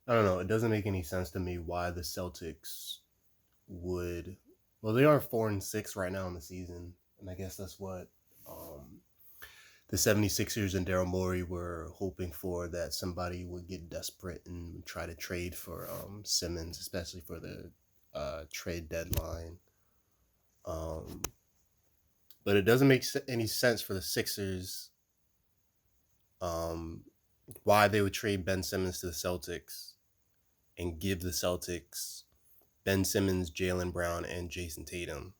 I don't know. It doesn't make any sense to me why the Celtics would. Well, they are 4-6 right now in the season, and I guess that's what um, the 76ers and Daryl Morey were hoping for, that somebody would get desperate and try to trade for Simmons, especially for the trade deadline. Um, but it doesn't make any sense for the Sixers um, why they would trade Ben Simmons to the Celtics and give the Celtics Ben Simmons, Jaylen Brown, and Jason Tatum.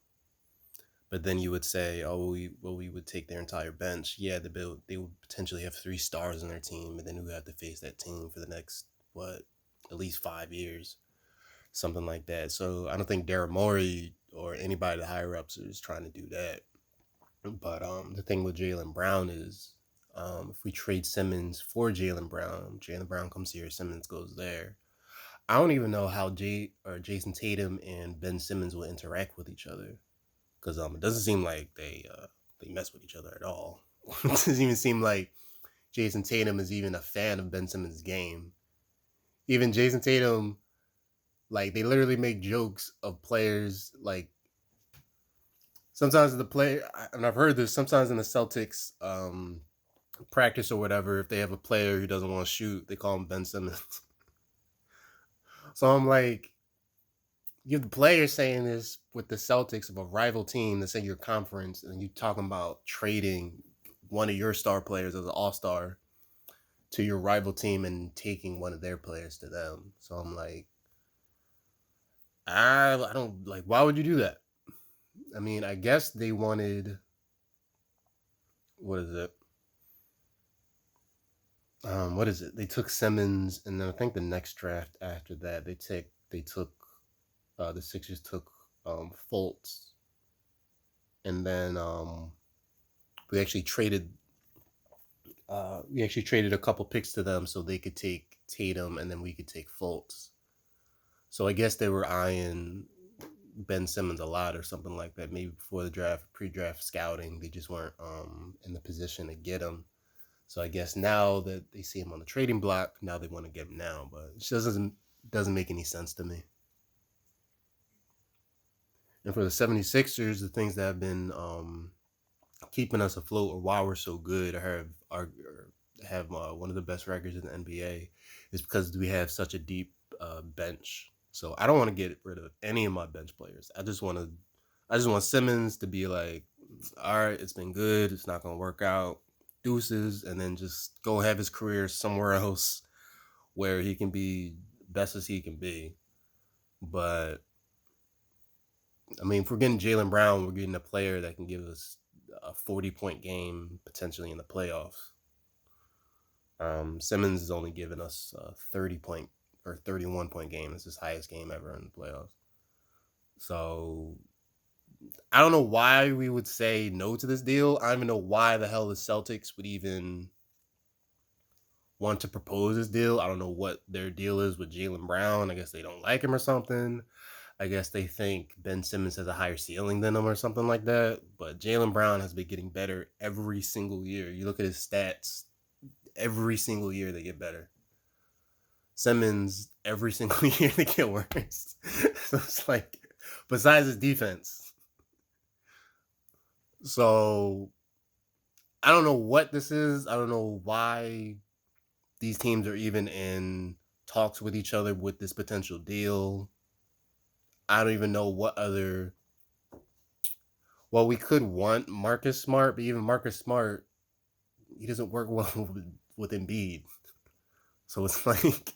But then you would say, oh, we would take their entire bench. Yeah, they would potentially have 3 stars on their team, and then we would have to face that team for the next, what, at least 5 years, something like that. So I don't think Daryl Morey or anybody the higher ups is trying to do that. But the thing with Jaylen Brown is, if we trade Simmons for Jaylen Brown comes here, Simmons goes there. I don't even know how Jason Tatum and Ben Simmons will interact with each other, because it doesn't seem like they mess with each other at all. It doesn't even seem like Jason Tatum is even a fan of Ben Simmons' game. Even Jason Tatum, like, they literally make jokes of players, like, sometimes the player, and I've heard this, sometimes in the Celtics practice or whatever, if they have a player who doesn't want to shoot, they call him Ben Simmons. So I'm like, you have the players saying this with the Celtics of a rival team that's in your conference, and you talking about trading one of your star players as an all-star to your rival team and taking one of their players to them. So I'm like, I don't, like, why would you do that? I mean, I guess they wanted, what is it? What is it? They took Simmons, and then I think the next draft after that, they took the Sixers took Fultz, and then we actually traded a couple picks to them so they could take Tatum, and then we could take Fultz. So I guess they were eyeing Ben Simmons a lot or something like that. Maybe before the draft, pre-draft scouting, they just weren't in the position to get him. So I guess now that they see him on the trading block, now they want to get him now. But it just doesn't make any sense to me. And for the 76ers, the things that have been keeping us afloat, or why we're so good, or have one of the best records in the NBA, is because we have such a deep bench. So I don't want to get rid of any of my bench players. I just want Simmons to be like, all right, it's been good. It's not gonna work out. Deuces, and then just go have his career somewhere else where he can be best as he can be. But I mean, if we're getting Jaylen Brown, we're getting a player that can give us a 40-point game potentially in the playoffs. Simmons has only given us a 30-point or 31-point game. It's his highest game ever in the playoffs. So I don't know why we would say no to this deal. I don't even know why the hell the Celtics would even want to propose this deal. I don't know what their deal is with Jaylen Brown. I guess they don't like him or something. I guess they think Ben Simmons has a higher ceiling than him or something like that. But Jaylen Brown has been getting better every single year. You look at his stats, every single year they get better. Simmons, every single year they get worse. So it's like, besides his defense. So I don't know what this is. I don't know why these teams are even in talks with each other with this potential deal. I don't even know what other. Well, we could want Marcus Smart, but even Marcus Smart, he doesn't work well with Embiid. So it's like,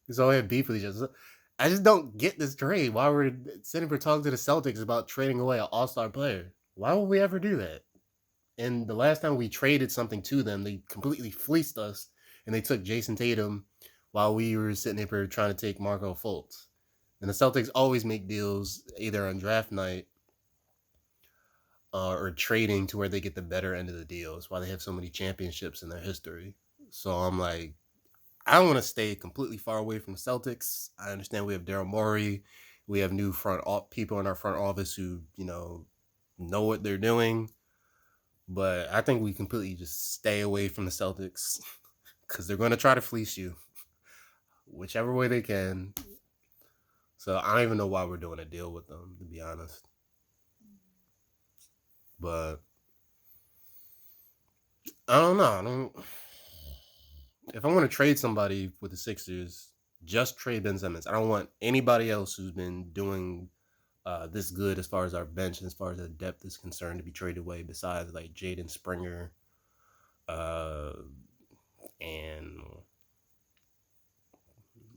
it's all have beef with each other. So I just don't get this trade. Why we're sitting for talking to the Celtics about trading away an all-star player? Why would we ever do that? And the last time we traded something to them, they completely fleeced us, and they took Jason Tatum while we were sitting here trying to take Marco Fultz. And the Celtics always make deals either on draft night or trading to where they get the better end of the deal. That's why they have so many championships in their history. So I'm like, I want to stay completely far away from the Celtics. I understand we have Daryl Morey. We have new people in our front office who, know what they're doing. But I think we completely just stay away from the Celtics because they're going to try to fleece you. whichever way they can. So I don't even know why we're doing a deal with them, to be honest. But I don't know. If I'm going to trade somebody with the Sixers, just trade Ben Simmons. I don't want anybody else who's been doing this good as far as our bench and as far as the depth is concerned to be traded away. Besides like Jaden Springer, and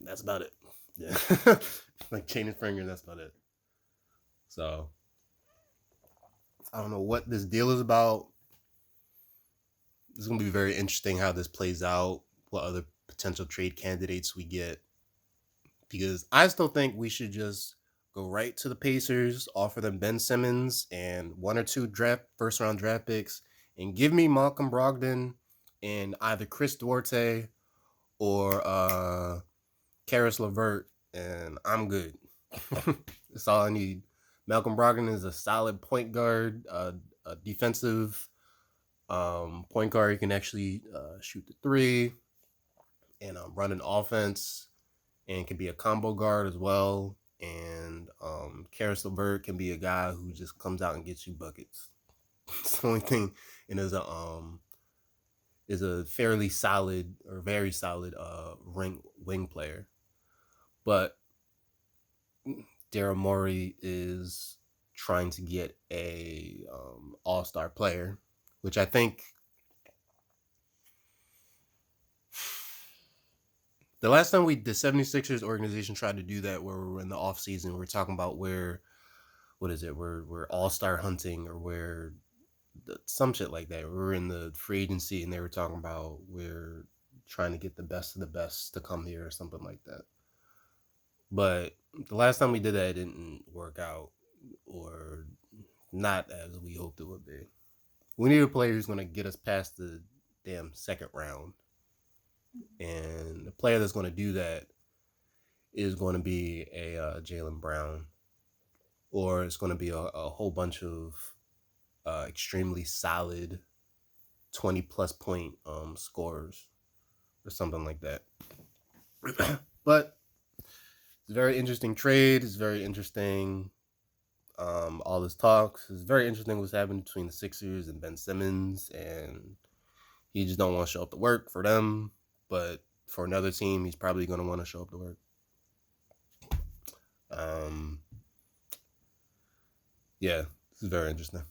that's about it. Yeah, like Jaden Springer, that's about it. So I don't know what this deal is about. It's going to be very interesting how this plays out, what other potential trade candidates we get. Because I still think we should just go right to the Pacers, offer them Ben Simmons and 1 or 2 first round draft picks, and give me Malcolm Brogdon and either Chris Duarte or Karis LeVert, and I'm good. That's all I need. Malcolm Brogdon is a solid point guard, a defensive point guard. He can actually shoot the three and run an offense, and can be a combo guard as well. And Karis LeVert can be a guy who just comes out and gets you buckets. It's the only thing, and is a fairly solid or very solid wing player. But Daryl Morey is trying to get a all-star player, which I think the last time the 76ers organization tried to do that, where we were in the offseason, we were talking about we're all-star hunting, or some shit like that. We were in the free agency and they were talking about we're trying to get the best of the best to come here or something like that. But the last time we did that, it didn't work out, or not as we hoped it would be. We need a player who's going to get us past the damn second round. And the player that's going to do that is going to be a Jaylen Brown, or it's going to be a whole bunch of extremely solid 20-plus point scorers or something like that. But it's a very interesting trade. It's very interesting. All this talks. It's very interesting what's happening between the Sixers and Ben Simmons, and he just don't want to show up to work for them. But for another team, he's probably going to want to show up to work. Yeah, this is very interesting.